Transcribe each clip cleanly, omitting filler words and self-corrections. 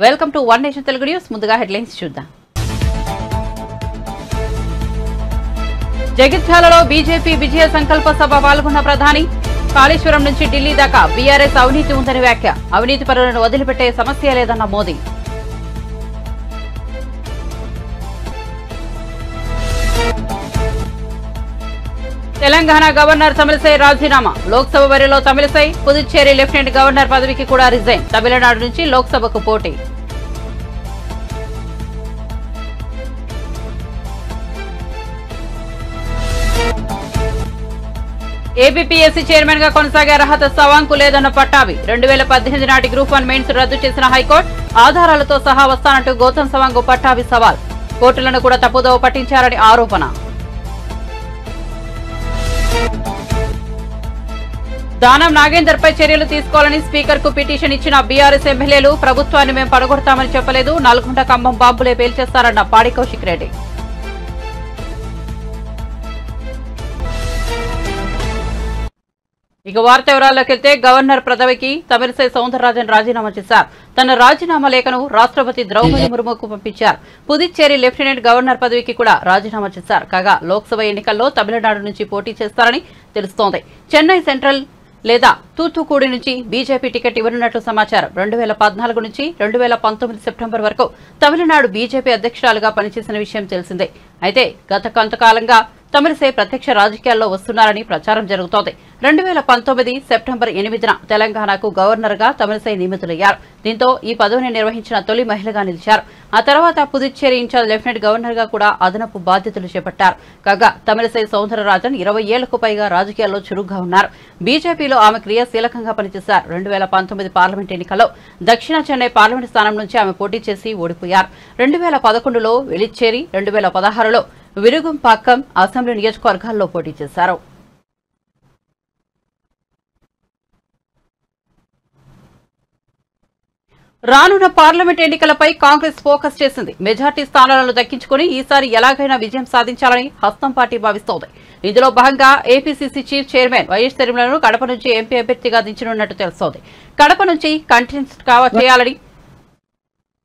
Welcome to one nation Telugu news. ముందుగా headlines చూద్దాం. జగిత్యాలలో బీజేపీ విజయ సంకల్ప సభ పాల్గొన్న ప్రధాని. కాళేశ్వరం నుంచి ఢిల్లీ దాకా బీఆర్ఎస్ అవినీతి ఉందని వ్యాఖ్య. అవినీతి పరులను వదిలిపెట్టే సమస్య లేదన్న మోదీ. తెలంగాణ గవర్నర్ తమిళసై రాజీనామా. లోక్సభ బరిలో తమిళసై. పుదుచ్చేరి లెఫ్టినెంట్ గవర్నర్ పదవికి కూడా రిజైన్. తమిళనాడు నుంచి లోక్సభకు పోటీ. ఏబీపీఎస్సీ చైర్మన్ గా కొనసాగే అర్హత సవాంకు లేదన్న పట్టాభి. 2018 నాటి గ్రూప్ 1 మెయిన్స్ రద్దు చేసిన హైకోర్టు. ఆధారాలతో సహా వస్తానంటూ గౌతమ్ సవాంగ్ పట్టాభి సవాల్. కోర్టులను కూడా తప్పుదోవ పట్టించారని ఆరోపణ. దానం నాగేందర్ పై చర్యలు తీసుకోవాలని స్పీకర్ కు పిటిషన్ ఇచ్చిన బీఆర్ఎస్ ఎమ్మెల్యేలు. ప్రభుత్వాన్ని మేము పడగొడతామని చెప్పలేదు. నల్గొండ ఖమ్మం బాంబులే పేల్చేస్తారన్న పాడి కౌశిక్ రెడ్డి. ఇక వార్త వివరాల్లోకి వెళ్తే గవర్నర్ పదవికి తమిళసై సౌందరరాజన్ రాజీనామా చేశారు. తన రాజీనామా లేఖను రాష్ట్రపతి ద్రౌపది ముర్ముకు పంపించారు. పుదుచ్చేరి లెఫ్టినెంట్ గవర్నర్ పదవికి కూడా రాజీనామా చేశారు. కాగా లోక్సభ ఎన్నికల్లో తమిళనాడు నుంచి పోటీ చేస్తారని తెలుస్తోంది. చెన్నై సెంట్రల్ లేదా తూత్తుకూడి నుంచి బీజేపీ టికెట్ ఇవ్వనున్నట్లు సమాచారం. 2014 నుంచి 2019 సెప్టెంబర్ వరకు తమిళనాడు బీజేపీ అధ్యక్షురాలుగా పనిచేసిన విషయం తెలిసిందే. అయితే గత కొంతకాలంగా తమిళసై ప్రత్యక్ష రాజకీయాల్లో వస్తున్నారని ప్రచారం జరుగుతోంది. 2019 సెప్టెంబర్ 8న తెలంగాణకు గవర్నర్ గా తమిళసై నియమితులయ్యారు. దీంతో ఈ పదవిని నిర్వహించిన తొలి మహిళగా నిలిచారు. ఆ తర్వాత పుదుచ్చేరి ఇన్ఛార్జ్ లెఫ్టినెంట్ గవర్నర్ గా కూడా అదనపు బాధ్యతలు చేపట్టారు. కాగా తమిళసై సౌందరరాజన్ 20 ఏళ్లకు పైగా రాజకీయాల్లో చురుగ్గా ఉన్నారు. బీజేపీలో ఆమె క్రియాశీలకంగా పనిచేశారు. 2019 పార్లమెంట్ ఎన్నికల్లో దక్షిణ చెన్నై పార్లమెంట్ స్థానం నుంచి ఆమె పోటీ చేసి ఓడిపోయారు. 2011లో వెలిచ్చేరి, 2016లో విరుగుంపాక్కం అసెంబ్లీ నియోజకవర్గాల్లో పోటీ చేశారు. రానున్న పార్లమెంట్ ఎన్నికలపై కాంగ్రెస్ ఫోకస్ చేసింది. మెజార్టీ స్థానాలను దక్కించుకుని ఈసారి ఎలాగైనా విజయం సాధించాలని హస్తం పార్టీ భావిస్తోంది. ఇందులో భాగంగా ఏపీసీసీ చీఫ్ చైర్మన్ వైఎస్ షర్మిలను కడప నుంచి ఎంపీ అభ్యర్థిగా దించనున్నట్టు తెలుస్తోంది. కడప నుంచి కంటెస్ట్ చేయాలని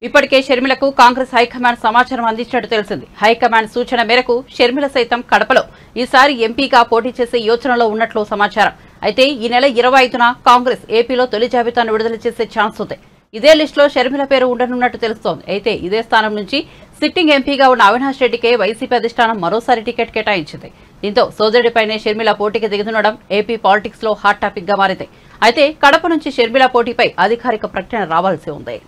ఇప్పటికే షర్మిలకు కాంగ్రెస్ హైకమాండ్ సమాచారం అందించినట్టు తెలిసింది. హైకమాండ్ సూచన మేరకు షర్మిల సైతం కడపలో ఈసారి ఎంపీగా పోటీ చేసే యోచనలో ఉన్నట్లు సమాచారం. అయితే ఈ నెల 25న కాంగ్రెస్ ఏపీలో తొలి జాబితాను విడుదల చేసే ఛాన్స్ ఉంది. ఇదే లిస్టులో షర్మిల పేరు ఉండనున్నట్టు తెలుస్తోంది. అయితే ఇదే స్థానం నుంచి సిట్టింగ్ ఎంపీగా ఉన్న అవినాష్ రెడ్డికే వైసీపీ అధిష్టానం మరోసారి టికెట్ కేటాయించింది. దీంతో సోదరుడిపైనే షర్మిల పోటీకి దిగుతుండడం ఏపీ పాలిటిక్స్ లో హాట్ టాపిక్ గా మారింది. అయితే కడప నుంచి షర్మిల పోటీపై అధికారిక ప్రకటన రావాల్సి ఉంది.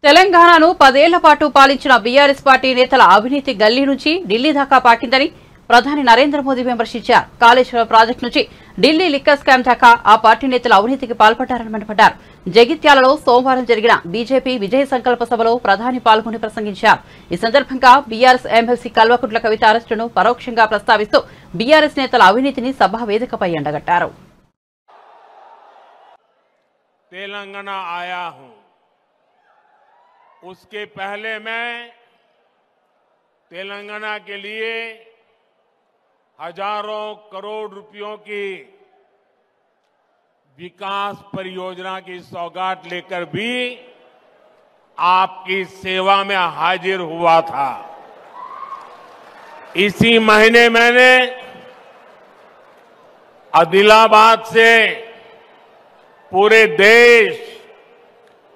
తెలంగాణను 10 ఏళ్ల పాటు పాలించిన బీఆర్ఎస్ పార్టీ నేతల అవినీతి గల్లీ నుంచి ఢిల్లీ దాకా పాకిందని ప్రధాని నరేంద్ర మోదీ విమర్శించారు. కాళేశ్వరం ప్రాజెక్టు నుంచి ఢిల్లీ లిక్కర్ స్కామ్ దాకా ఆ పార్టీ నేతలు అవినీతికి పాల్పడ్డారని మండిపడ్డారు. జగిత్యాలలో సోమవారం జరిగిన బీజేపీ విజయ సంకల్ప సభలో ప్రధాని పాల్గొని ప్రసంగించారు. ఈ సందర్భంగా బీఆర్ఎస్ ఎమ్మెల్సీ కల్వకుంట్ల కవిత అరెస్టును పరోక్షంగా ప్రస్తావిస్తూ బీఆర్ఎస్ నేతల అవినీతిని సభా వేదికపై ఎండగట్టారు. तेलंगाना आया हूं, उसके पहले मैं तेलंगाना के लिए हजारों करोड़ रुपयों की विकास परियोजना की सौगात लेकर भी आपकी सेवा में हाजिर हुआ था। इसी महीने मैंने आदिलाबाद से पूरे देश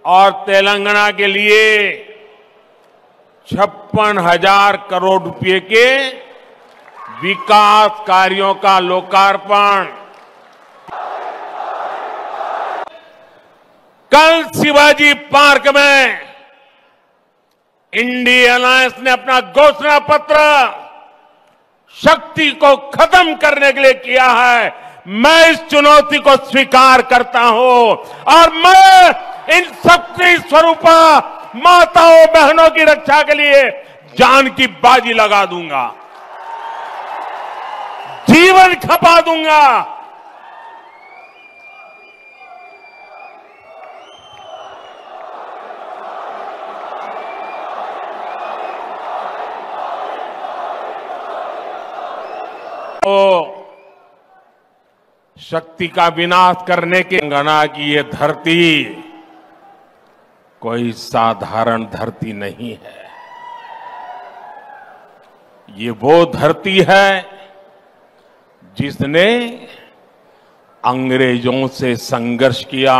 और तेलंगाना के लिए 56,000 करोड़ रुपए के विकास कार्यों का लोकार्पण कल शिवाजी पार्क में इंडिया अलायंस ने अपना घोषणा पत्र शक्ति को खत्म करने के लिए किया है। मैं इस चुनौती को स्वीकार करता हूं और मैं इन शक्ति स्वरूप माताओं बहनों की रक्षा के लिए जान की बाजी लगा दूंगा, जीवन खपा दूंगा। शक्ति का विनाश करने के तेलंगाना की ये धरती कोई साधारण धरती नहीं है। ये वो धरती है जिसने अंग्रेजों से संघर्ष किया,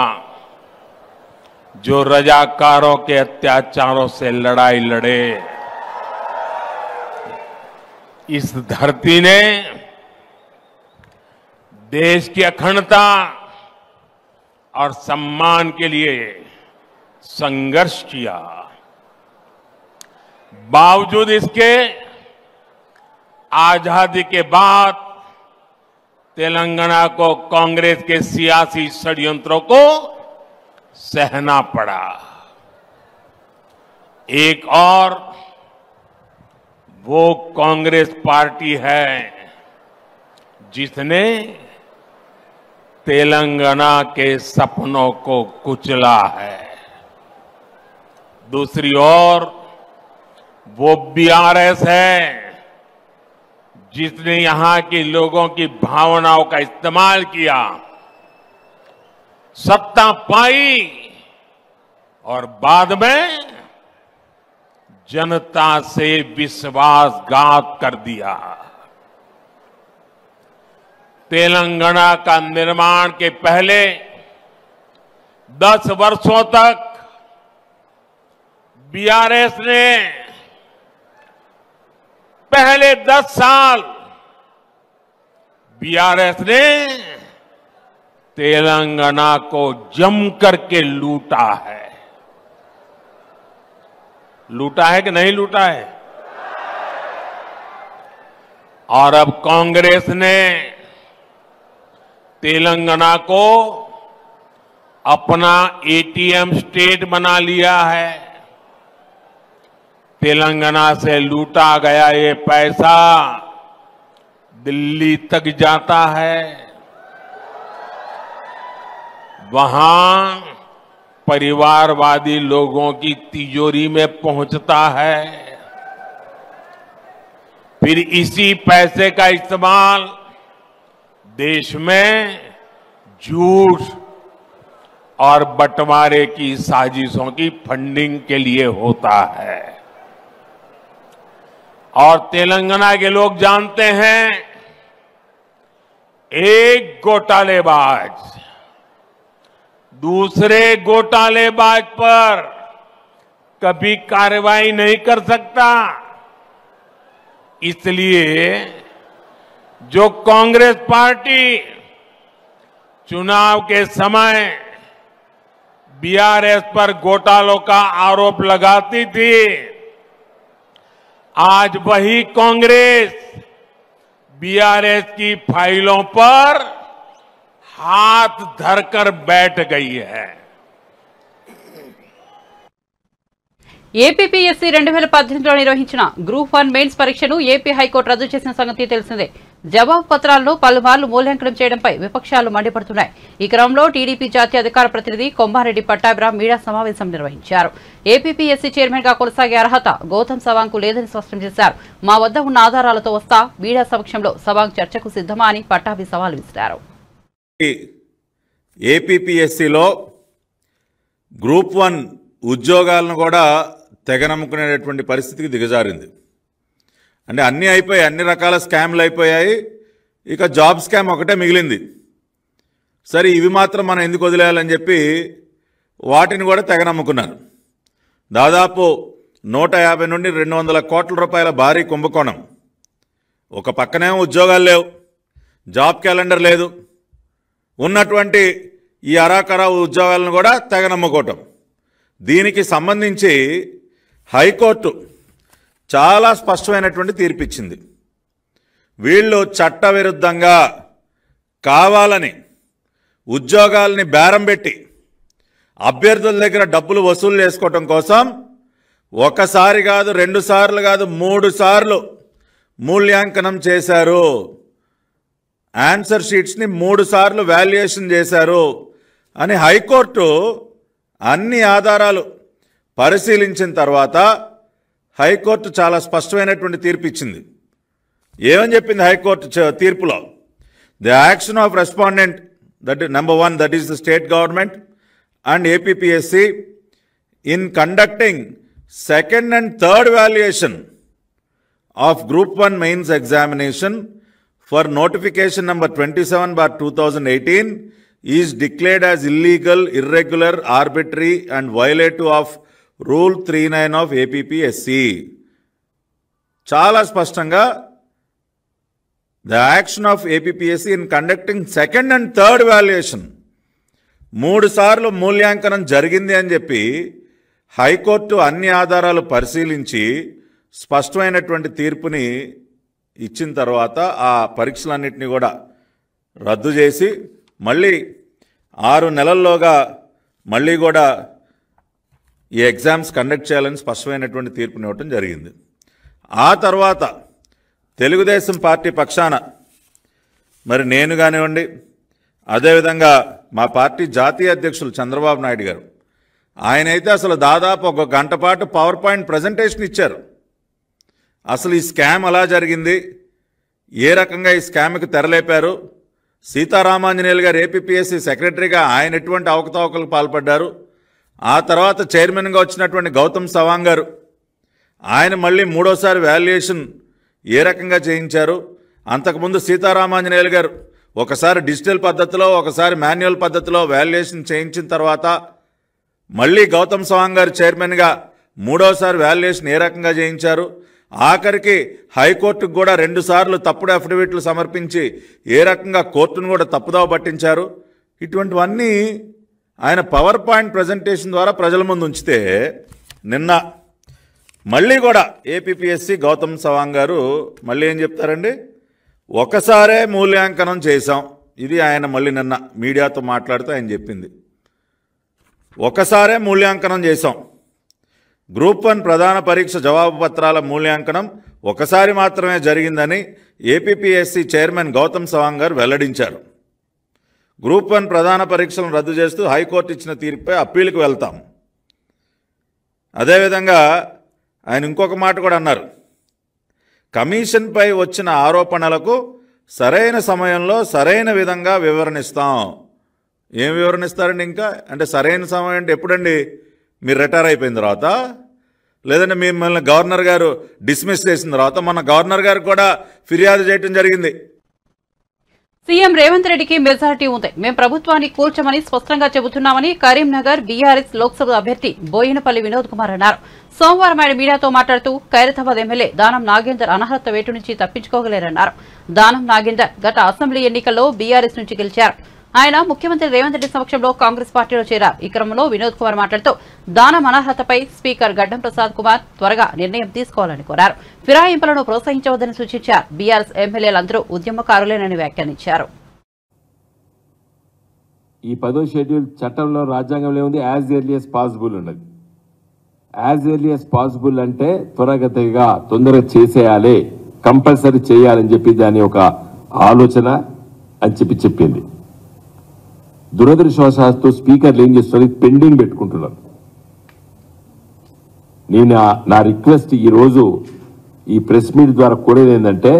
जो रजाकारों के अत्याचारों से लड़ाई लड़े। इस धरती ने देश की अखंडता और सम्मान के लिए संघर्ष किया। बावजूद इसके आजादी के बाद तेलंगाना को कांग्रेस के सियासी षड्यंत्रों को सहना पड़ा। एक और वो कांग्रेस पार्टी है जिसने तेलंगाना के सपनों को कुचला है। दूसरी ओर वो बीआरएस है जिसने यहां के लोगों की भावनाओं का इस्तेमाल किया, सत्ता पाई और बाद में जनता से विश्वासघात कर दिया। तेलंगाना का निर्माण के पहले 10 वर्षों तक बीआरएस ने, पहले 10 साल बीआरएस ने तेलंगाना को जम करके लूटा है। लूटा है कि नहीं लूटा है? और अब कांग्रेस ने तेलंगाना को अपना एटीएम स्टेट बना लिया है। तेलंगाना से लूटा गया ये पैसा दिल्ली तक जाता है, वहां परिवारवादी लोगों की तिजोरी में पहुंचता है। फिर इसी पैसे का इस्तेमाल देश में झूठ और बंटवारे की साजिशों की फंडिंग के लिए होता है। और तेलंगाना के लोग जानते हैं, एक घोटालेबाज दूसरे घोटालेबाज पर कभी कार्रवाई नहीं कर सकता। इसलिए जो कांग्रेस पार्टी चुनाव के समय बीआरएस पर घोटालों का आरोप लगाती थी, आज वही कांग्रेस बीआरएस की फाइलों पर हाथ धरकर बैठ गई है। ఏపీపీఎస్సీ 2018లో నిర్వహించిన గ్రూప్ 1 మెయిన్స్ పరీక్షను ఏపీ హైకోర్టు రద్దు చేసిన సంగతి తెలిసిందే. జవాబు పత్రాలను పలుమార్లు మూల్యాంకనం చేయడంపై విపక్షాలు మండిపడుతున్నాయి. ఈ క్రమంలో టీడీపీ జాతీయ అధికార ప్రతినిధి కొంబారెడ్డి పట్టాభిరామ్ మీడియా సమావేశం నిర్వహించారు. ఏపీపీఎస్సీ చైర్మన్ గా కొనసాగే అర్హత గౌతమ్ సవాంగ్ కు లేదని స్పష్టం చేశారు. మా వద్ద ఉన్న ఆధారాలతో వస్తా మీడియా సమక్షంలో సవాంగ్ చర్చకు సిద్ధమా అని పట్టాభి సవాల్ విసిరారు. ఏపీపీఎస్సీలో గ్రూప్ 1 ఉద్యోగాలను కూడా తెగనమ్ముకునేటటువంటి పరిస్థితికి దిగజారింది. అంటే అన్నీ అయిపోయాయి, అన్ని రకాల స్కామ్లు అయిపోయాయి, ఇక జాబ్ స్కామ్ ఒకటే మిగిలింది. సరే ఇవి మాత్రం మనం ఎందుకు వదిలేయాలని చెప్పి వాటిని కూడా తెగనమ్ముకున్నారు. దాదాపు 150 నుండి 200 కోట్ల రూపాయల భారీ కుంభకోణం. ఒక పక్కనేమో ఉద్యోగాలు లేవు, జాబ్ క్యాలెండర్ లేదు, ఉన్నటువంటి ఈ అరాకరా ఉద్యోగాలను కూడా తెగనమ్ముకోవటం. దీనికి సంబంధించి హైకోర్టు చాలా స్పష్టమైనటువంటి తీర్పిచ్చింది. వీళ్ళు చట్టవిరుద్ధంగా కావాలని ఉద్యోగాలని బేరం పెట్టి అభ్యర్థుల దగ్గర డబ్బులు వసూలు చేసుకోవటం కోసం ఒకసారి కాదు, 2 సార్లు కాదు, 3 సార్లు మూల్యాంకనం చేశారు. ఆన్సర్ షీట్స్ని 3 సార్లు వాల్యుయేషన్ చేశారు అని హైకోర్టు అన్ని ఆధారాలు పరిశీలించిన తర్వాత హైకోర్టు చాలా స్పష్టమైనటువంటి తీర్పు ఇచ్చింది. ఏమని చెప్పింది హైకోర్టు తీర్పులో? The action of respondent, that number 1, that is the state government and APPSC in conducting second and third valuation of Group 1 mains examination for notification number 27/2018 is declared as illegal, irregular, arbitrary and violative of Rule 39 of APPSC. చాలా స్పష్టంగా the action of APPSC in conducting second and third valuation 3 సార్లు మూల్యాంకనం జరిగింది అని చెప్పి high court అన్ని ఆధారాలు పరిశీలించి స్పష్టమైనటువంటి తీర్పుని ఇచ్చిన తర్వాత ఆ పరీక్షలన్నింటినీ కూడా రద్దు చేసి మళ్ళీ 6 నెలల్లోగా మళ్ళీ కూడా ఈ ఎగ్జామ్స్ కండక్ట్ చేయాలని స్పష్టమైనటువంటి తీర్పునివ్వటం జరిగింది. ఆ తర్వాత తెలుగుదేశం పార్టీ పక్షాన మరి నేను కానివ్వండి, అదేవిధంగా మా పార్టీ జాతీయ అధ్యక్షులు చంద్రబాబు నాయుడు గారు, ఆయనైతే అసలు దాదాపు 1 గంట పాటు పవర్ పాయింట్ ప్రజెంటేషన్ ఇచ్చారు. అసలు ఈ స్కామ్ ఎలా జరిగింది, ఏ రకంగా ఈ స్కామ్కి తెరలేపారు, సీతారామాంజనేయులు గారు ఏపీపీఎస్సీ సెక్రటరీగా ఆయన ఎటువంటి అవకతవకలకు పాల్పడ్డారు, ఆ తర్వాత చైర్మన్గా వచ్చినటువంటి గౌతమ్ సవాంగ్ గారు ఆయన మళ్ళీ 3వసారి వాల్యుయేషన్ ఏ రకంగా చేయించారు, అంతకుముందు సీతారామాంజనేయులు గారు ఒకసారి డిజిటల్ పద్ధతిలో ఒకసారి మాన్యువల్ పద్ధతిలో వాల్యుయేషన్ చేయించిన తర్వాత మళ్ళీ గౌతమ్ సవాంగ్ గారు చైర్మన్గా 3వసారి వాల్యుయేషన్ ఏ రకంగా చేయించారు, ఆఖరికి హైకోర్టుకు కూడా 2 సార్లు తప్పుడు అఫిడవిట్లు సమర్పించి ఏ రకంగా కోర్టును కూడా తప్పుదోవ పట్టించారు. ఇటువంటివన్నీ ఆయన పవర్ పాయింట్ ప్రజెంటేషన్ ద్వారా ప్రజల ముందు ఉంచితే, నిన్న మళ్ళీ కూడా ఏపీపీఎస్సీ గౌతమ్ సవాంగ్ గారు మళ్ళీ ఏం చెప్తారండి, ఒకసారే మూల్యాంకనం చేశాం. ఇది ఆయన మళ్ళీ నిన్న మీడియాతో మాట్లాడుతూ ఆయన చెప్పింది. ఒకసారే మూల్యాంకనం చేశాం. గ్రూప్ 1 ప్రధాన పరీక్ష జవాబు పత్రాల మూల్యాంకనం ఒకసారి మాత్రమే జరిగిందని ఏపీపీఎస్సీ చైర్మన్ గౌతమ్ సవాంగ్ గారు వెల్లడించారు. గ్రూప్ 1 ప్రధాన పరీక్షలను రద్దు చేస్తూ హైకోర్టు ఇచ్చిన తీర్పుపై అప్పీలుకు వెళ్తాం. అదేవిధంగా ఆయన ఇంకొక మాట కూడా అన్నారు, కమిషన్పై వచ్చిన ఆరోపణలకు సరైన సమయంలో సరైన విధంగా వివరణిస్తాం. ఏం వివరణిస్తారండి? ఇంకా అంటే సరైన సమయం అంటే ఎప్పుడండి? మీరు రిటైర్ అయిపోయిన తర్వాత, లేదంటే మిమ్మల్ని గవర్నర్ గారు డిస్మిస్ చేసిన తర్వాత. మన గవర్నర్ గారు కూడా ఫిర్యాదు చేయడం జరిగింది. సీఎం రేవంత్ రెడ్డికి మెజారిటీ ఉంది, మేము ప్రభుత్వాన్ని కూల్చమని స్పష్టంగా చెబుతున్నామని కరీంనగర్ బీఆర్ఎస్ లోక్సభ అభ్యర్థి బోయినపల్లి వినోద్ కుమార్ అన్నారు. సోమవారం ఆయన మీడియాతో మాట్లాడుతూ ఖైరతాబాద్ ఎమ్మెల్యే దానం నాగేందర్ అనర్హత వేటు నుంచి తప్పించుకోగలేరన్నారు. దానం నాగేందర్ గత అసెంబ్లీ ఎన్నికల్లో బీఆర్ఎస్ నుంచి గెలిచారు. ఆయన ముఖ్యమంత్రి రేవంత్ రెడ్డి సమక్షంలో కాంగ్రెస్ పార్టీలో చేరారు. ఈ క్రమంలో వినోద్ కుమార్ మాట్లాడుతూ దానం అనర్హతపై స్పీకర్ గడ్డం ప్రసాద్ కుమార్ త్వరగా నిర్ణయం తీసుకోవాలని కోరారు. ఫిరాయింపులను ప్రోత్సహించవద్దని సూచించారు. బీఆర్ఎస్ ఎమ్మెల్యేలందరూ ఉద్యమకారులేనని వ్యాఖ్యానించారు. ఈ 10వ షెడ్యూల్ చట్టంలో రాజ్యాంగంలో ఉంది, యాజ్ ఎర్లీ యాజ్ పాసిబుల్ ఉన్నది. యాజ్ ఎర్లీ యాజ్ పాసిబుల్ అంటే త్వరగతిగా తొందరగా చేసేయాలి, కంపల్సరీ చేయాలని చెప్పి దాని ఒక ఆలోచన అని చెప్పింది. దురదృష్టవశాత్తు స్పీకర్లు ఏం చేస్తున్నారు, పెండింగ్ పెట్టుకుంటున్నారు. నేను నా రిక్వెస్ట్ ఈరోజు ఈ ప్రెస్ మీట్ ద్వారా కోరేది ఏంటంటే,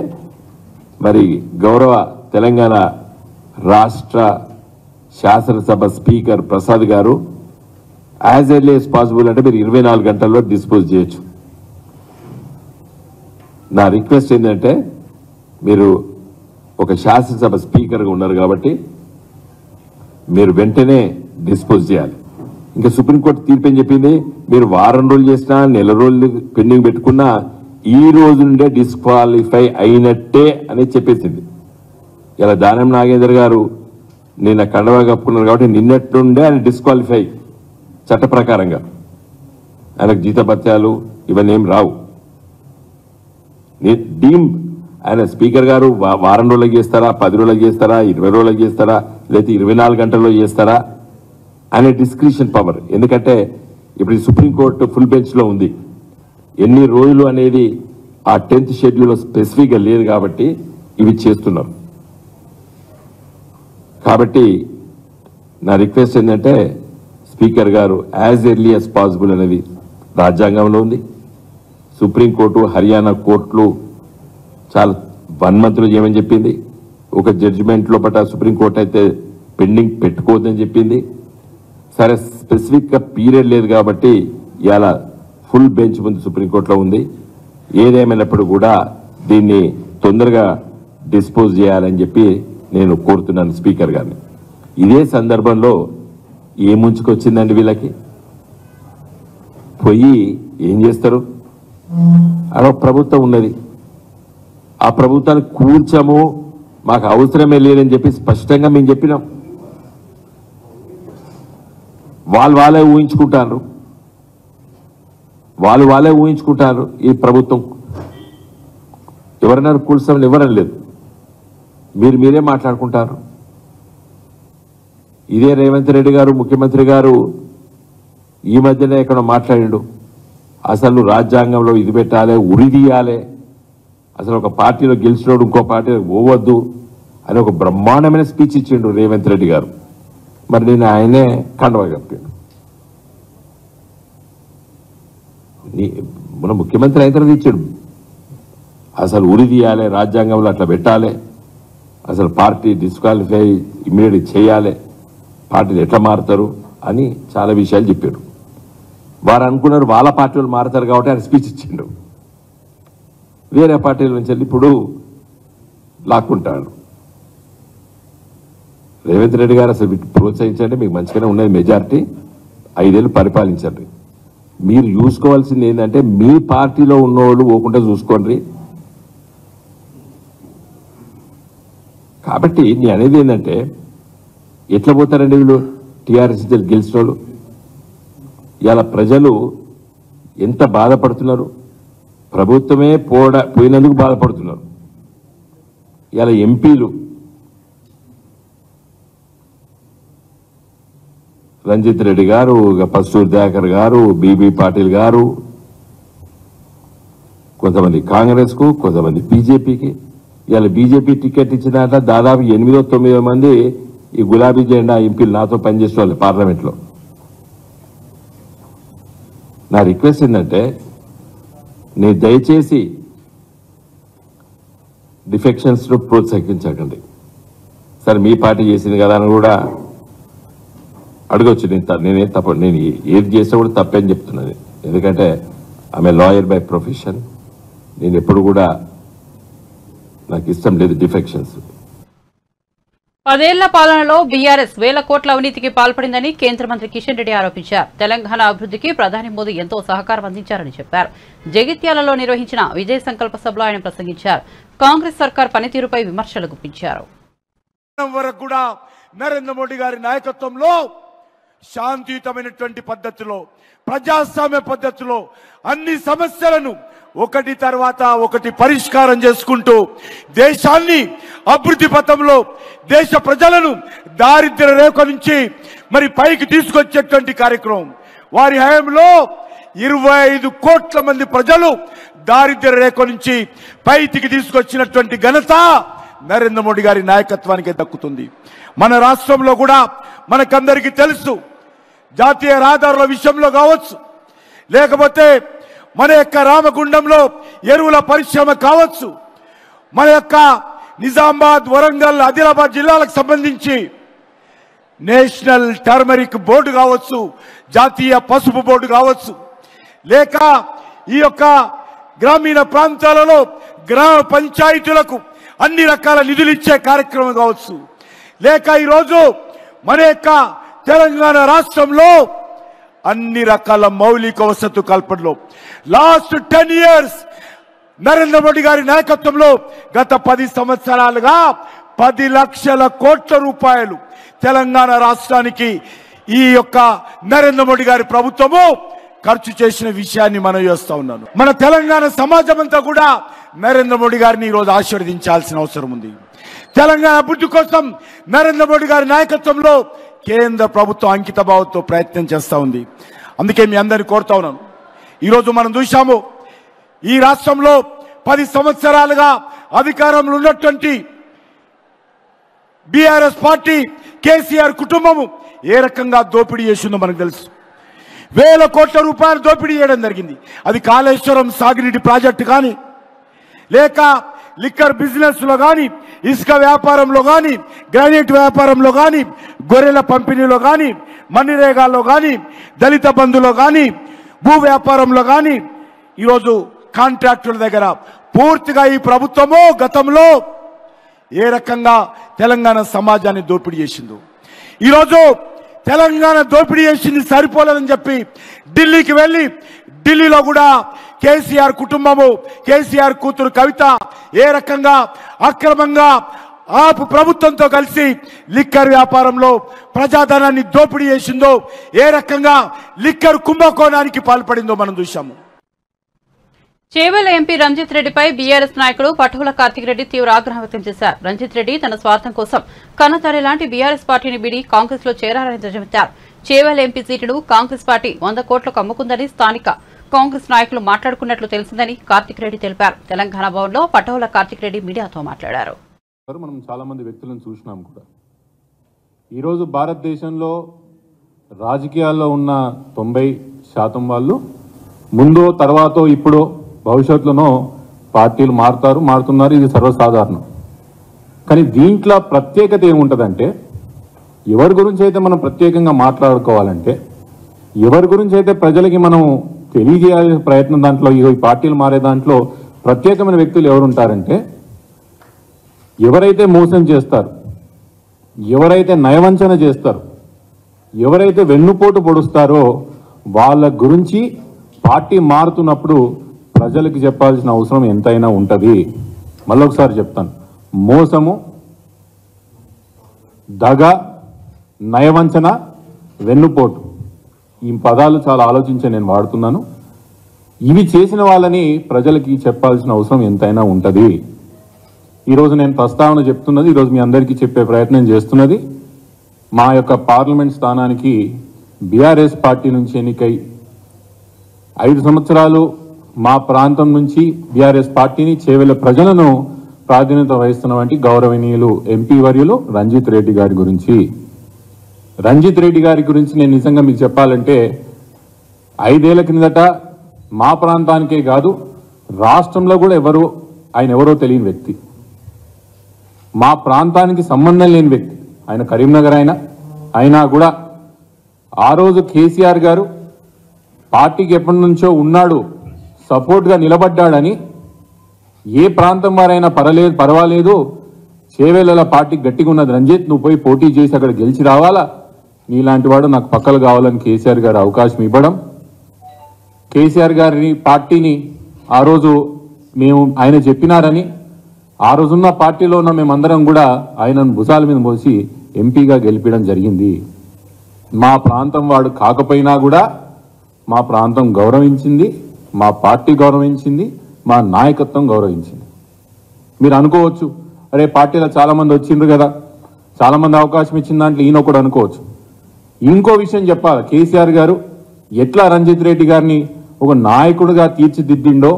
మరి గౌరవ తెలంగాణ రాష్ట్ర శాసనసభ స్పీకర్ ప్రసాద్ గారు యాజ్ ఎర్లీ యాజ్ పాసిబుల్ అంటే మీరు 24 గంటల్లో డిస్పోజ్ చేయొచ్చు. నా రిక్వెస్ట్ ఏంటంటే, మీరు ఒక శాసనసభ స్పీకర్గా ఉన్నారు కాబట్టి మీరు వెంటనే డిస్పోజ్ చేయాలి. ఇంకా సుప్రీంకోర్టు తీర్పు ఏం చెప్పింది, మీరు వారం రోజులు చేసినా నెల రోజులు పెండింగ్ పెట్టుకున్నా ఈ రోజు నుండే డిస్క్వాలిఫై అయినట్టే అనేది చెప్పేసింది. ఇలా దానం నాగేందర్ గారు నిన్న కండవా కప్పుకున్నారు కాబట్టి నిన్నటి నుండే ఆయన డిస్క్వాలిఫై చట్ట ప్రకారంగా. ఆయనకు జీతభత్యాలు ఇవన్నీ ఏం రావు. డీమ్ ఆయన స్పీకర్ గారు వారం రోజులకు చేస్తారా, 10 రోజులకు చేస్తారా, 20 రోజులకు చేస్తారా, లేదా 24 గంటల్లో చేస్తారా అనే డిస్క్రిషన్ పవర్. ఎందుకంటే ఇప్పుడు సుప్రీంకోర్టు ఫుల్ బెంచ్లో ఉంది. ఎన్ని రోజులు అనేది ఆ 10th షెడ్యూల్లో స్పెసిఫిక్గా లేదు కాబట్టి ఇవి చేస్తున్నారు. కాబట్టి నా రిక్వెస్ట్ ఏంటంటే, స్పీకర్ గారు యాజ్ ఎర్లీ యాజ్ పాసిబుల్ అనేది రాజ్యాంగంలో ఉంది. సుప్రీంకోర్టు, హర్యానా కోర్టులు చాలా 1 మంత్లో చేయమని చెప్పింది. ఒక జడ్జిమెంట్ లోపల సుప్రీంకోర్టు అయితే పెండింగ్ పెట్టుకోవద్దని చెప్పింది. సరే స్పెసిఫిక్గా పీరియడ్ లేదు కాబట్టి ఇవాళ ఫుల్ బెంచ్ ముందు సుప్రీంకోర్టులో ఉంది. ఏదేమైనప్పుడు కూడా దీన్ని తొందరగా డిస్పోజ్ చేయాలని చెప్పి నేను కోరుతున్నాను స్పీకర్ గారిని. ఇదే సందర్భంలో ఏ ముంచుకొచ్చిందండి వీళ్ళకి? పోయి ఏం చేస్తారు? అలా ప్రభుత్వం ఉన్నది, ఆ ప్రభుత్వాన్ని కూర్చము, మాకు అవసరమే లేదని చెప్పి స్పష్టంగా మేము చెప్పినాం. వాళ్ళే ఊహించుకుంటారు, వాళ్ళే ఊహించుకుంటారు. ఈ ప్రభుత్వం ఎవరైనా కూల్చామని ఎవరని లేదు, మీరే మాట్లాడుకుంటారు. ఇదే రేవంత్ రెడ్డి గారు ముఖ్యమంత్రి గారు ఈ మధ్యనే ఎక్కడ మాట్లాడిండు, అసలు రాజ్యాంగంలో ఇది పెట్టాలి, ఉరి తీయాలి, అసలు ఒక పార్టీలో గెలిచినోడు ఇంకో పార్టీలో పోవద్దు అని ఒక బ్రహ్మాండమైన స్పీచ్ ఇచ్చిండు రేవంత్ రెడ్డి గారు. మరి నేను ఆయనే కండవా కప్పాను. మన ముఖ్యమంత్రి అయిన తర్వాత ఇచ్చాడు, అసలు ఉరి తీయాలి, రాజ్యాంగంలో అట్లా పెట్టాలి, అసలు పార్టీ డిస్క్వాలిఫై ఇమ్మీడియట్ చేయాలి, పార్టీలు ఎట్లా మారుతారు అని చాలా విషయాలు చెప్పారు. వారు అనుకున్నారు వాళ్ళ పార్టీ వాళ్ళు మారుతారు కాబట్టి ఆయన స్పీచ్ ఇచ్చిండు. వేరే పార్టీల నుంచి వెళ్ళి ఇప్పుడు లాక్కుంటాడు. రేవంత్ రెడ్డి గారు అసలు ప్రోత్సహించండి, మీకు మంచిగానే ఉన్నది మెజారిటీ, 5 ఏళ్ళు పరిపాలించండి. మీరు చూసుకోవాల్సింది ఏంటంటే మీ పార్టీలో ఉన్నవాళ్ళు పోకుండా చూసుకోండి. కాబట్టి నేను అనేది ఏంటంటే ఎట్లా పోతారండి వీళ్ళు టీఆర్ఎస్ గెలిచిన వాళ్ళు? ఇవాళ ప్రజలు ఎంత బాధపడుతున్నారు, ప్రభుత్వమే పోయినందుకు బాధపడుతున్నారు. ఇవాళ ఎంపీలు రంజిత్ రెడ్డి గారు, పస్తూర్ దయాకర్ గారు, బీబీ పాటిల్ గారు, కొంతమంది కాంగ్రెస్కు, కొంతమంది బీజేపీకి. ఇవాళ బీజేపీ టికెట్ ఇచ్చిన దాదాపు 8-9 మంది ఈ గులాబీ జెండా ఎంపీలు నాతో పనిచేసే వాళ్ళు పార్లమెంట్లో. నా రిక్వెస్ట్ ఏంటంటే నేను దయచేసి డిఫెక్షన్స్ ను ప్రోత్సహించకండి. సరే మీ పార్టీ చేసింది కదా అని కూడా అడగొచ్చు. నేనేం తప్ప, నేను ఏది చేస్తే కూడా తప్పేం చెప్తున్నది. ఎందుకంటే ఆమె లాయర్ బై ప్రొఫెషన్. నేను ఎప్పుడు కూడా నాకు ఇష్టం లేదు డిఫెక్షన్స్. 10 ఏళ్ల పాలనలో బీఆర్ఎస్ వేల కోట్ల అవినీతికి పాల్పడిందని కేంద్ర మంత్రి కిషన్ రెడ్డి ఆరోపించారు. తెలంగాణ అభివృద్ధికి ప్రధాని మోదీ ఎంతో సహకారం అందించారని చెప్పారు. జగిత్యాలలో నిర్వహించిన విజయ సంకల్ప సభలో ఆయన ప్రసంగించారు. కాంగ్రెస్ సర్కార్ పనితీరుపై విమర్శలు గుప్పించారు. వరకు కూడా నరేంద్ర మోడీ గారి నాయకత్వంలో శాంతియుతమైనటువంటి పద్ధతిలో, ప్రజాస్వామ్య పద్ధతిలో అన్ని సమస్యలను ఒకటి తర్వాత ఒకటి పరిష్కారం చేసుకుంటూ దేశాన్ని అభివృద్ధి పథంలో, దేశ ప్రజలను దారిద్ర్య రేఖ నుంచి మరి పైకి తీసుకొచ్చేటువంటి కార్యక్రమం. వారి హయాంలో 25 కోట్ల మంది ప్రజలు దారిద్ర్య రేఖ నుంచి పైకి తీసుకొచ్చినటువంటి ఘనత నరేంద్ర మోడీ గారి నాయకత్వానికి దక్కుతుంది. మన రాష్ట్రంలో కూడా మనకందరికీ తెలుసు, జాతీయ రహదారుల విషయంలో కావచ్చు, లేకపోతే మన యొక్క రామగుండంలో ఎరువుల పరిశ్రమ కావచ్చు, మన యొక్క నిజామాబాద్, వరంగల్, ఆదిలాబాద్ జిల్లాలకు సంబంధించి నేషనల్ టర్మరిక్ బోర్డు కావచ్చు, జాతీయ పసుపు బోర్డు కావచ్చు, లేక ఈ యొక్క గ్రామీణ ప్రాంతాలలో గ్రామ పంచాయతీలకు అన్ని రకాల నిధులు ఇచ్చే కార్యక్రమం కావచ్చు, లేక ఈరోజు మన యొక్క తెలంగాణ రాష్ట్రంలో అన్ని రకాల మౌలిక వసతు కల్పనలో లాస్ట్ 10 ఇయర్స్ నరేంద్ర మోడీ గారి నాయకత్వంలో గత 10 సంవత్సరాలుగా 10 లక్షల కోట్ల రూపాయలు తెలంగాణ రాష్ట్రానికి ఈ యొక్క నరేంద్ర మోడీ గారి ప్రభుత్వము ఖర్చు చేసిన విషయాన్ని మనం చేస్తా ఉన్నాను. మన తెలంగాణ సమాజం అంతా కూడా నరేంద్ర మోడీ గారిని ఈరోజు ఆశీర్వదించాల్సిన అవసరం ఉంది. తెలంగాణ అభివృద్ధి కోసం నరేంద్ర మోడీ గారి నాయకత్వంలో కేంద్ర ప్రభుత్వం అంకిత భావంతో ప్రయత్నం చేస్తూ ఉంది. అందుకే మీ అందరినీ కోరుతా ఉన్నాను. ఈరోజు మనం చూశాము, ఈ రాష్ట్రంలో 10 సంవత్సరాలుగా అధికారంలో ఉన్నటువంటి బీఆర్ఎస్ పార్టీ, కేసీఆర్ కుటుంబము ఏ రకంగా దోపిడీ చేసిందో మనకు తెలుసు. వేల కోట్ల రూపాయలు దోపిడీ చేయడం జరిగింది. అది కాళేశ్వరం సాగునీటి ప్రాజెక్టు కానీ, లేక లిక్కర్ బిజినెస్ లో కానీ, ఇసుక వ్యాపారంలో కానీ, గ్రానైట్ వ్యాపారంలో కానీ, గొర్రెల పంపిణీలో కానీ, మన్నిరేగాల్లో కానీ, దళిత బంధులో కానీ, భూ వ్యాపారంలో కానీ, ఈరోజు కాంట్రాక్టుల దగ్గర పూర్తిగా ఈ ప్రభుత్వము గతంలో ఏ రకంగా తెలంగాణ సమాజాన్ని దోపిడీ చేసిందో, ఈరోజు తెలంగాణ దోపిడీ చేసింది సరిపోలేదని చెప్పి ఢిల్లీకి వెళ్ళి, ఢిల్లీలో కూడా కేసీఆర్ కుటుంబము, కేసీఆర్ కూతురు కవిత ఏ రకంగా అక్రమంగా ఆపు ప్రభుత్వంతో కలిసి లిక్కర్ వ్యాపారంలో ప్రజాధనాన్ని దోపిడీ చేసిందో, ఏ రకంగా లిక్కర్ కుంభకోణానికి పాల్పడిందో మనం చూశాము. చేవెళ్ల ఎంపీ రంజిత్ రెడ్డిపై బీఆర్ఎస్ నాయకుడు పట్టుల కార్తిక్ రెడ్డి తీవ్ర ఆగ్రహం వ్యక్తం చేశారు. రంజిత్ రెడ్డి తన స్వార్థం కోసం కన్నతల్లి లాంటి బీఆర్ఎస్ పార్టీని వీడి కాంగ్రెస్ లో చేరారని ధ్వజమెత్తారు. చేవెళ్ల ఎంపీ సీటును కాంగ్రెస్ పార్టీ 100 కోట్లకు అమ్ముకుందని స్థానిక కాంగ్రెస్ నాయకులు మాట్లాడుకున్నట్లు తెలిసిందని కార్తిక్ రెడ్డి తెలిపారు. తెలంగాణ భవన్లో పట్టుల కార్తిక్ రెడ్డి మీడియాతో మాట్లాడారు. మనం చాలా మంది వ్యక్తులను చూసినాం కూడా. ఈరోజు భారతదేశంలో రాజకీయాల్లో ఉన్న 90% వాళ్ళు ముందో తర్వాతో ఇప్పుడో భవిష్యత్తులోనో పార్టీలు మారుతున్నారు. ఇది సర్వసాధారణం. కానీ దీంట్లో ప్రత్యేకత ఏముంటుందంటే, ఎవరి గురించి అయితే మనం ప్రత్యేకంగా మాట్లాడుకోవాలంటే, ఎవరి గురించి అయితే ప్రజలకి మనం తెలియజేయాల్సిన ప్రయత్నం, దాంట్లో ఈ పార్టీలు మారే దాంట్లో ప్రత్యేకమైన వ్యక్తులు ఎవరుంటారంటే, ఎవరైతే మోసం చేస్తారు, ఎవరైతే నయవంచన చేస్తారు, ఎవరైతే వెన్నుపోటు పొడుస్తారో వాళ్ళ గురించి పార్టీ మారుతున్నప్పుడు ప్రజలకు చెప్పాల్సిన అవసరం ఎంతైనా ఉంటుంది. మళ్ళొకసారి చెప్తాను, మోసము, దగ, నయవంచన, వెన్నుపోటు, ఈ పదాలు చాలా ఆలోచించి నేను వాడుతున్నాను. ఇవి చేసిన వాళ్ళని ప్రజలకి చెప్పాల్సిన అవసరం ఎంతైనా ఉంటుంది. ఈరోజు నేను ప్రస్తావన చెప్తున్నది, ఈరోజు మీ అందరికీ చెప్పే ప్రయత్నం చేస్తున్నది, మా యొక్క పార్లమెంట్ స్థానానికి బీఆర్ఎస్ పార్టీ నుంచి ఎన్నికై 5 సంవత్సరాలు మా ప్రాంతం నుంచి బీఆర్ఎస్ పార్టీని, చేవెళ్ల ప్రజలను ప్రాతినిధ్యం వహిస్తున్నటువంటి గౌరవనీయులు ఎంపీ వర్యులు రంజిత్ రెడ్డి గారి గురించి. రంజిత్ రెడ్డి గారి గురించి నేను నిజంగా మీకు చెప్పాలంటే, 5 ఏళ్ల కిందట మా ప్రాంతానికే కాదు రాష్ట్రంలో కూడా ఆయన ఎవరో తెలియని వ్యక్తి, మా ప్రాంతానికి సంబంధం లేని వ్యక్తి. ఆయన కరీంనగర్ అయినా కూడా ఆ రోజు కేసీఆర్ గారు పార్టీకి ఎప్పటి నుంచో ఉన్నాడు, సపోర్ట్గా నిలబడ్డాడని, ఏ ప్రాంతం వారైనా పర్వాలేదు, చేవెళ్ల పార్టీ గట్టిగా ఉన్నది రంజిత్, నువ్వు పోయి పోటీ చేసి అక్కడ గెలిచి రావాలా, నీలాంటి వాడు నాకు పక్కలు కావాలని కేసీఆర్ గారు అవకాశం ఇవ్వడం, కేసీఆర్ గారి పార్టీని ఆ రోజు ఆయన చెప్పినారని, ఆ రోజున్న పార్టీలో ఉన్న మేమందరం కూడా ఆయనను భుజాల మీద మోసి ఎంపీగా గెలిపించడం జరిగింది. మా ప్రాంతం వాడు కాకపోయినా కూడా మా ప్రాంతం గౌరవించింది, మా పార్టీ గౌరవించింది, మా నాయకత్వం గౌరవించింది. మీరు అనుకోవచ్చు, అరే పార్టీలో చాలా మంది వచ్చిండ్రు కదా, చాలా మంది అవకాశం ఇచ్చిన దాంట్లో ఈయన ఒకడు అనుకోవచ్చు. ఇంకో విషయం చెప్పాలి, కేసీఆర్ గారు ఎట్లా రంజిత్ రెడ్డి గారిని ఒక నాయకుడిగా తీర్చిదిద్దిండో,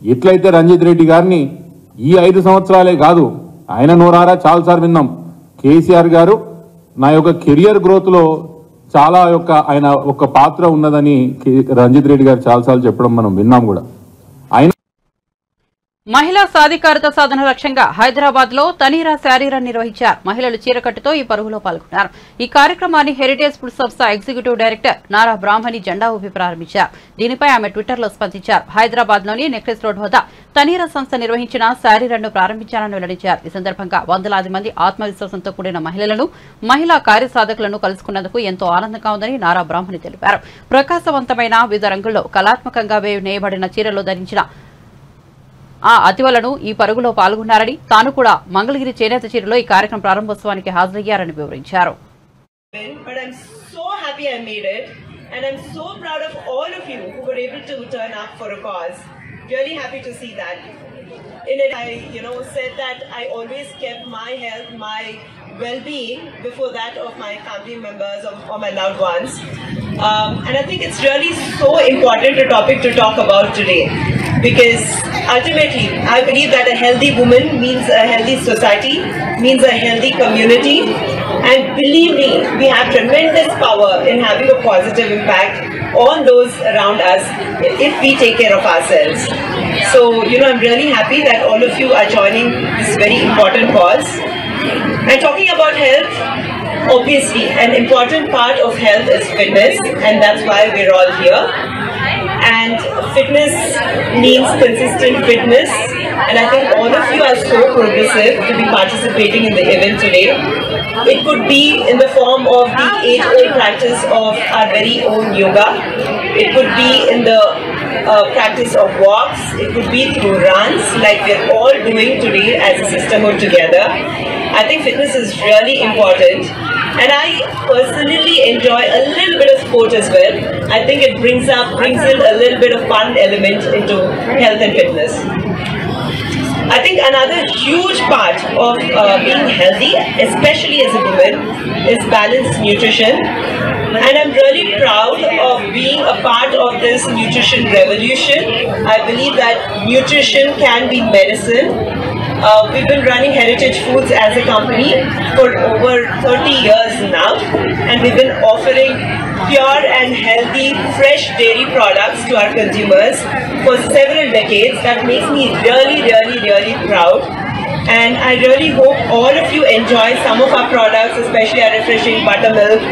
ఎట్లయితే రంజిత్ రెడ్డి గారిని ఈ 5 సంవత్సరాలే కాదు, ఆయన నోరారా చాలాసార్లు విన్నాం, కేసీఆర్ గారు నా యొక్క కెరియర్ గ్రోత్ లో చాలా ఆయన ఒక పాత్ర ఉన్నదని రంజిత్ రెడ్డి గారు చాలాసార్లు చెప్పడం మనం విన్నాం కూడా. మహిళా సాధికారత సాధన లక్ష్యంగా హైదరాబాద్ లో తనీరా శారీ రన్ నిర్వహించారు. మహిళలు చీరకట్టుతో ఈ పరుగులో పాల్గొన్నారు. ఈ కార్యక్రమాన్ని హెరిటేజ్ ఫుడ్ సంస్థ ఎగ్జిక్యూటివ్ డైరెక్టర్ నారా బ్రాహ్మణి జెండా ఊపి ప్రారంభించారు. దీనిపై ఆమె ట్విట్టర్ లో స్పందించారు. హైదరాబాద్ లోని నెక్లెస్ రోడ్ వద్ద తనీరా సంస్థ నిర్వహించిన శారీ రన్ ను ప్రారంభించాలని వెల్లడించారు. ఈ సందర్భంగా వందలాది మంది ఆత్మవిశ్వాసంతో కూడిన మహిళలను, మహిళా కార్యసాధకులను కలుసుకున్నందుకు ఎంతో ఆనందంగా ఉందని నారా బ్రాహ్మణి తెలిపారు. ప్రకాశవంతమైన వివిధ రంగుల్లో కళాత్మకంగా నేయబడిన చీరలు ధరించిన ఆ అతివలను ఈ పరుగులో పాల్గొన్నారని, తాను కూడా మంగళగిరి చేనేత చీరలో ఈ కార్యక్రమం ప్రారంభోత్సవానికి హాజరయ్యారని వివరించారు. Said that I always kept my health, my well-being before that of my family members or my loved ones. And I think it's really so important a topic to talk about today, because ultimately I believe that a healthy woman means a healthy society, means a healthy community, and believe me, we have tremendous power in having a positive impact on those around us if we take care of ourselves. So, I'm really happy that all of you are joining this very important cause. And talking about health, obviously an important part of health is fitness, and that's why we're all here. And fitness means consistent fitness, and I think all of you are so progressive to be participating in the event today. It could be in the form of the age-old practice of our very own yoga. It could be in the practice of walks. It could be through runs like we're all doing today as a sisterhood together. I think fitness is really important, and I personally enjoy a little bit of sport as well. I think it brings in a little bit of fun element into health and fitness. I think another huge part of being healthy, especially as a woman, is balanced nutrition. And I'm really proud of being a part of this nutrition revolution. I believe that nutrition can be medicine. We've been running Heritage Foods as a company for over 30 years now, and we've been offering pure and healthy fresh dairy products to our consumers for several decades. That makes me really, really, really proud. And I really hope all of you enjoy some of our products, especially our refreshing buttermilk,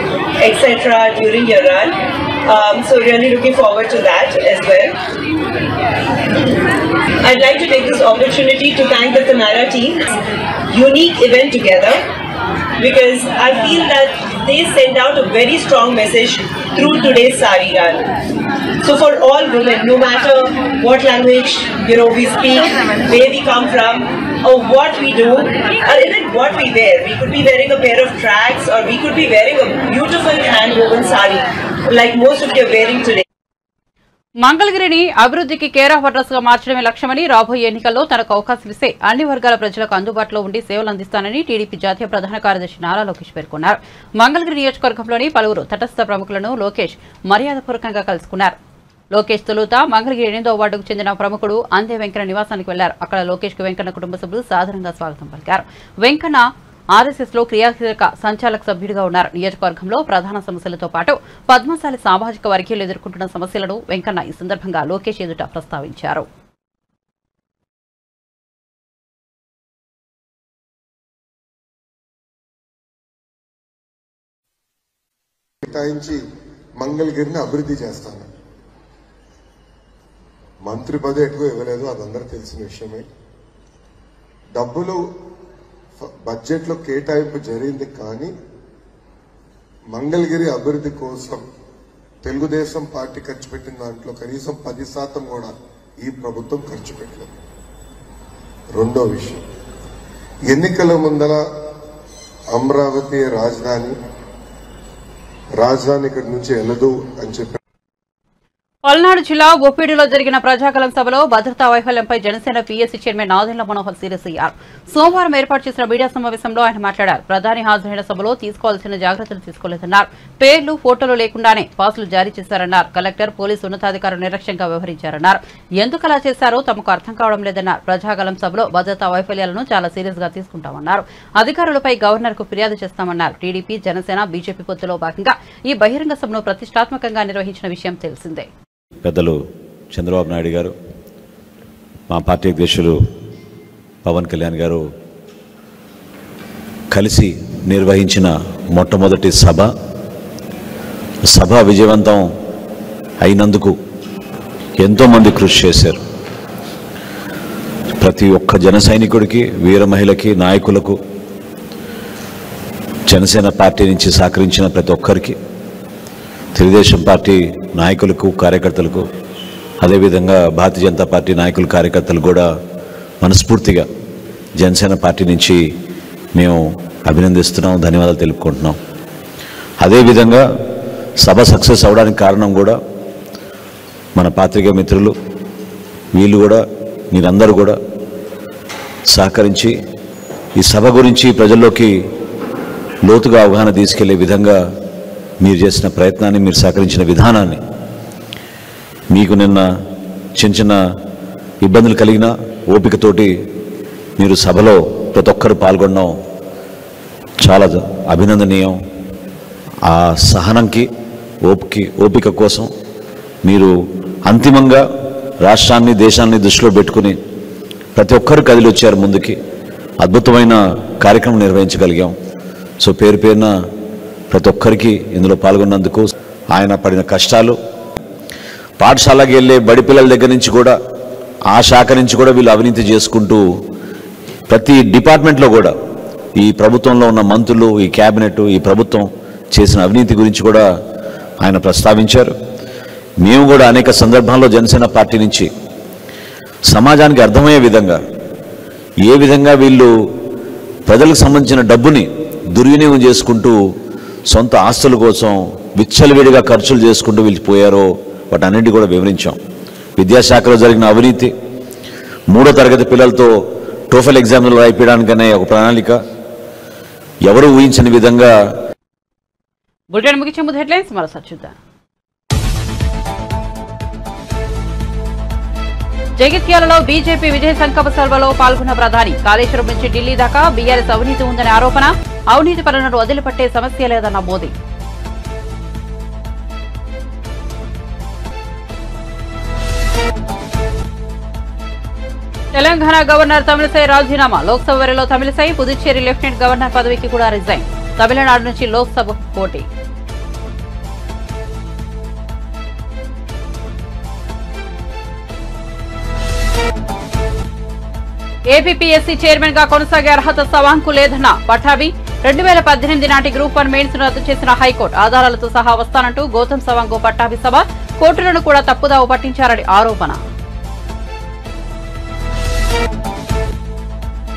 etc. during your run. So really looking forward to that as well. I'd like to take this opportunity to thank the Tamara team. Unique event together, because I feel that they send out a very strong message through today's Sari Run. So for all women, no matter what language we speak, where we come from, or what we do, or even what we wear. We could be wearing a pair of tracks, or we could be wearing a beautiful hand-woven sari, like most of you are wearing today. మంగళగిరిని అభివృద్ధికి care of address గా మార్చడమే లక్ష్యమని రాబోయే ఎన్నికల్లో తనకు అవకాశం ఇస్తే అన్ని వర్గాల ప్రజలకు అందుబాటులో ఉండి సేవలు అందిస్తానని టీడీపీ జాతీయ ప్రధాన కార్యదర్శి నారా లోకేష్ పేర్కొన్నారు. మంగళగిరి నియోజకవర్గంలోని పలువురు తటస్థ ప్రముఖులను లోకేష్ మర్యాదపూర్వకంగా కలుసుకున్నారు. లోకేష్ తొలుత మంగళగిరి 8వ వార్డుకు చెందిన ప్రముఖుడు అందే వెంకన్న నివాసానికి వెళ్లారు. అక్కడ లోకేష్ కు వెంకన్న కుటుంబ సభ్యులు సాధారణంగా స్వాగతం పలికారు. వెంకన్న ఆర్ఎస్ఎస్ లో క్రియాశీలక సంచాలక సభ్యుడిగా ఉన్నారు. నియోజకవర్గంలో ప్రధాన సమస్యలతో పాటు పద్మశాలి సామాజిక వర్గీయులు ఎదుర్కొంటున్న సమస్యలను వెంకన్న ఈ సందర్భంగా లోకేష్ ఎదుట ప్రస్తావించారు. మంగళగిరిని అభివృద్ధి చేస్తాను. మంత్రి పదవి ఎక్కువ ఇవ్వలేదు, అదందరూ తెలిసిన విషయమే. డబ్బులు బడ్జెట్ లో కేటాయింపు జరిగింది, కానీ మంగళగిరి అభివృద్ధి కోసం తెలుగుదేశం పార్టీ ఖర్చు పెట్టిన దాంట్లో కనీసం 10% కూడా ఈ ప్రభుత్వం ఖర్చు పెట్టలేదు. రెండో విషయం, ఎన్నికల ముందర అమరావతి రాజధాని ఇక్కడి నుంచి వెళ్ళదు అని చెప్పి పల్నాడు జిల్లా ఒప్పిడిలో జరిగిన ప్రజాకలం సభలో భద్రతా వైఫల్యంపై Janasena PSC chairman Nadendla Manohar serious అయ్యారు. సోమవారం ఏర్పాటు చేసిన మీడియా సమావేశంలో ఆయన మాట్లాడారు. ప్రధాని హాజరైన సభలో తీసుకోవాల్సిన జాగ్రత్తలు తీసుకోలేదన్నారు. పేర్లు ఫోటోలు లేకుండానే పాసులు జారీ చేశారన్నారు. కలెక్టర్, పోలీసు ఉన్నతాధికారులు నిర్లక్ష్యంగా వ్యవహరించారన్నారు. ఎందుకలా చేశారో తమకు అర్థం కావడం లేదన్నారు. ప్రజాకలం సభలో భద్రతా వైఫల్యాలను చాలా సీరియస్ గా తీసుకుంటామన్నారు. అధికారులపై గవర్నర్ కు ఫిర్యాదు చేస్తామన్నారు. టీడీపీ, జనసేన, బీజేపీ పొత్తులో భాగంగా ఈ బహిరంగ సభను ప్రతిష్టాత్మకంగా నిర్వహించిన విషయం తెలిసిందే. పెద్దలు చంద్రబాబు నాయుడు గారు, మా పార్టీ అధ్యక్షులు పవన్ కళ్యాణ్ గారు కలిసి నిర్వహించిన మొట్టమొదటి సభ విజయవంతం అయినందుకు ఎంతోమంది కృషి చేశారు. ప్రతి ఒక్క జన సైనికుడికి, వీర మహిళకి, నాయకులకు, జనసేన పార్టీ నుంచి సహకరించిన ప్రతి ఒక్కరికి, తెలుగుదేశం పార్టీ నాయకులకు, కార్యకర్తలకు, అదేవిధంగా భారతీయ జనతా పార్టీ నాయకులు, కార్యకర్తలు కూడా మనస్ఫూర్తిగా జనసేన పార్టీ నుంచి మేము అభినందిస్తున్నాం, ధన్యవాదాలు తెలుపుకుంటున్నాం. అదేవిధంగా సభ సక్సెస్ అవడానికి కారణం కూడా మన పాత్రికేయ మిత్రులు, వీళ్ళు కూడా, మీరందరూ కూడా సహకరించి ఈ సభ గురించి ప్రజల్లోకి లోతుగా అవగాహన తీసుకెళ్లే విధంగా మీరు చేసిన ప్రయత్నాన్ని, మీరు సహకరించిన విధానాన్ని, మీకు నిన్న చిన్న ఇబ్బందులు కలిగిన ఓపికతోటి మీరు సభలో ప్రతి ఒక్కరు పాల్గొనడం చాలా అభినందనీయం. ఆ సహనంకి, ఓపిక కోసం మీరు అంతిమంగా రాష్ట్రాన్ని దేశాన్ని దృష్టిలో పెట్టుకుని ప్రతి ఒక్కరు కదిలి వచ్చారు ముందుకి. అద్భుతమైన కార్యక్రమం నిర్వహించగలిగాం. సో పేరు పేరున ప్రతి ఒక్కరికి ఇందులో పాల్గొన్నందుకు, ఆయన పడిన కష్టాలు, పాఠశాలకి వెళ్ళే బడి పిల్లల దగ్గర నుంచి కూడా, ఆ శాఖ నుంచి కూడా వీళ్ళు అవినీతి చేసుకుంటూ ప్రతి డిపార్ట్మెంట్లో కూడా ఈ ప్రభుత్వంలో ఉన్న మంత్రులు, ఈ క్యాబినెట్, ఈ ప్రభుత్వం చేసిన అవినీతి గురించి కూడా ఆయన ప్రస్తావించారు. మేము కూడా అనేక సందర్భాల్లో జనసేన పార్టీ నుంచి సమాజానికి అర్థమయ్యే విధంగా ఏ విధంగా వీళ్ళు ప్రజలకు సంబంధించిన డబ్బుని దుర్వినియోగం చేసుకుంటూ సొంత ఆస్తుల కోసం విచ్చలవిడిగా ఖర్చులు చేసుకుంటూ వీళ్ళు పోయారో వాటన్నింటి కూడా వివరించాం. విద్యాశాఖలో జరిగిన అవినీతి, 3వ తరగతి పిల్లలతో టోఫెల్ ఎగ్జామ్లు రాయిపోయడానికనే ఒక ప్రణాళిక ఎవరు ఊహించని విధంగా. బులెటిన్ ముగించే ముందు హెడ్లైన్స్ మరోసారి చూద్దాం. జగిత్యాలలో బీజేపీ విజయ సంకల్ప సభలో పాల్గొన్న ప్రధాని. కాళేశ్వరం నుంచి ఢిల్లీ దాకా బీఆర్ఎస్ అవినీతి ఉందనే ఆరోపణ. అవినీతి పనులను వదిలిపెట్టే సమస్య లేదన్న మోదీ. తెలంగాణ గవర్నర్ తమిళసై రాజీనామా. లోక్సభ బరిలో తమిళసై. పుదుచ్చేరి లెఫ్టినెంట్ గవర్నర్ పదవికి కూడా రిజైన్. తమిళనాడు నుంచి లోక్సభకు పోటీ. ఏపీపీఎస్సీ చైర్మన్ గా కొనసాగే అర్హత సవాంకు లేదన్న పటాభి. 2018 నాటి గ్రూప్ 1 మెయిన్స్ ను రద్దు చేసిన హైకోర్టు. ఆధారాలతో సహా వస్తానంటూ గౌతమ్ సవాంగ్ పట్టాభి సభ. కోర్టులను కూడా తప్పుదావ పట్టించారని ఆరోపణ.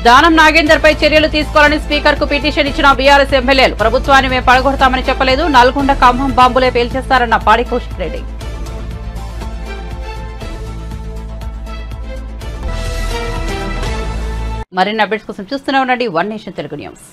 దానం నాగేందర్ పై చర్యలు తీసుకోవాలని స్పీకర్ కు పిటిషన్ ఇచ్చిన బీఆర్ఎస్ ఎమ్మెల్యేలు. ప్రభుత్వాన్ని మేము పడగొడతామని చెప్పలేదు. నల్గొండ ఖమ్మం బాంబులే పేల్చేస్తారన్న పాడి కౌశిక్ రెడ్డి. మరిన్ని అప్డేట్స్ కోసం చూస్తూనే ఉండండి వన్ నేషన్ తెలుగు న్యూస్.